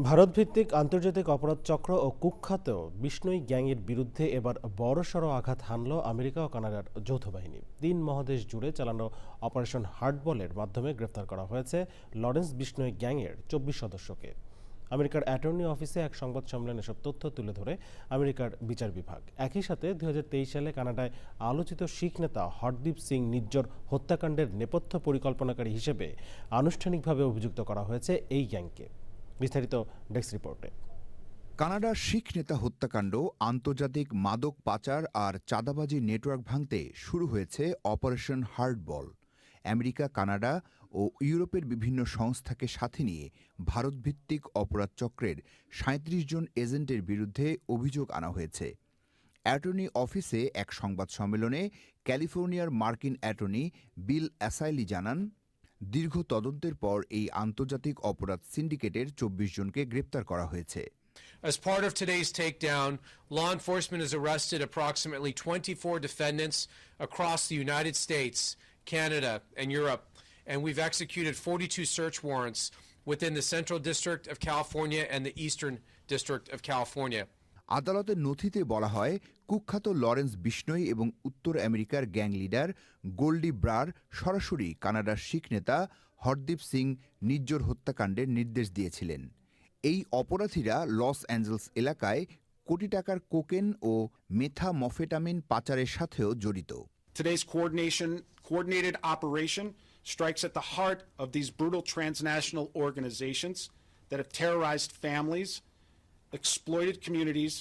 ভারতভিত্তিক আন্তর্জাতিক অপরাধ চক্র ও কুখ্যাত বিষ্ণুই গ্যাংয়ের বিরুদ্ধে এবার বড়সড় আঘাত হানল আমেরিকা ও কানাডার যৌথ বাহিনী। ৩ মহাদেশ জুড়ে চালানো অপারেশন হার্টবলের মাধ্যমে গ্রেফতার করা হয়েছে লরেন্স বিষ্ণুই গ্যাংয়ের ২৪ সদস্যকে। আমেরিকার অ্যাটর্নি অফিসে এক সংবাদ সম্মেলনে এসব তথ্য তুলে ধরে আমেরিকার বিচার বিভাগ। একই সাথে ২০২৩ সালে কানাডায় আলোচিত শিখ নেতা হরদীপ সিং নিজ্জর হত্যাকাণ্ডের নেপথ্য পরিকল্পনাকারী হিসেবে আনুষ্ঠানিকভাবে অভিযুক্ত করা হয়েছে এই গ্যাংকে। বিস্তারিত ডেস্ক রিপোর্টে। কানাডার শিখ নেতা হত্যাকাণ্ড, আন্তর্জাতিক মাদক পাচার আর চাঁদাবাজি নেটওয়ার্ক ভাঙতে শুরু হয়েছে অপারেশন হার্টবল। আমেরিকা, কানাডা ও ইউরোপের বিভিন্ন সংস্থাকে সাথে নিয়ে ভারতভিত্তিক অপরাধ চক্রের ৩৭ জন এজেন্টের বিরুদ্ধে অভিযোগ আনা হয়েছে। অ্যাটর্নি অফিসে এক সংবাদ সম্মেলনে ক্যালিফোর্নিয়ার মার্কিন অ্যাটর্নি বিল অ্যাসাইলি জানান, দীর্ঘ তদন্তের পর এই আন্তর্জাতিক অপরাধ সিন্ডিকেটের ২৪ জনকে গ্রেপ্তার করা হয়েছে। As part of today's takedown, law enforcement has arrested approximately 24 defendants across the United States, Canada, and Europe, and we've executed 42 search warrants within the Central District of California and the Eastern District of California. আদালতের নথিতে বলা হয়, কুখ্যাত Lawrence Bishnoi এবং উত্তর আমেরিকার gang leader Goldie Brar সরাসরি কানাডার শিখ নেতা হরদীপ সিং নিজ্জর হত্যাকাণ্ডের নির্দেশ দিয়েছিলেন। এই অপরাধীরা লস অ্যাঞ্জেলস এলাকায় কোটি টাকার কোকেন ও মেথামফেটামিন পাচারের সাথেও জড়িত। Today's coordinated operation strikes at the heart of these brutal transnational organizations that have terrorized families, exploited communities,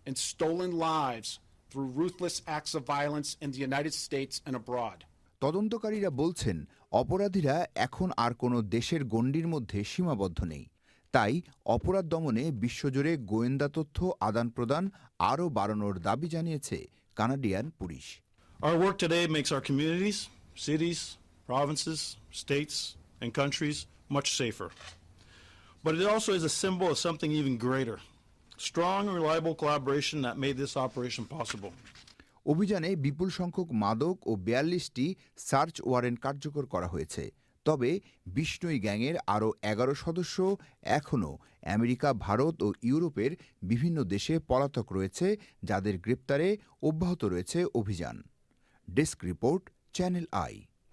and stolen lives through ruthless acts of violence in the United States and abroad. তদন্তকারীরা বলছেন, অপরাধীরা এখন আর কোনো দেশের গণ্ডির মধ্যে সীমাবদ্ধ নেই। তাই অপরাধ দমনে বিশ্বজুড়ে গোয়েন্দা তথ্য আদান-প্রদান আরও বাড়ানোর দাবি জানিয়েছে Canadian police. Our work today makes our communities, cities, provinces, states, and countries much safer. But it also is a symbol of something even greater. Strong and reliable collaboration that made this operation possible. অভিযানে বিপুল সংখ্যক মাদক ও ৪২টি search warrant কার্যকর করা হয়েছে। তবে বিষ্ণুই গ্যাংয়ের আরও ১১ সদস্য এখনও আমেরিকা, ভারত ও ইউরোপের বিভিন্ন দেশে পলাতক রয়েছে, যাদের গ্রেপ্তারে অব্যাহত রয়েছে অভিযান। Desk report, channel I.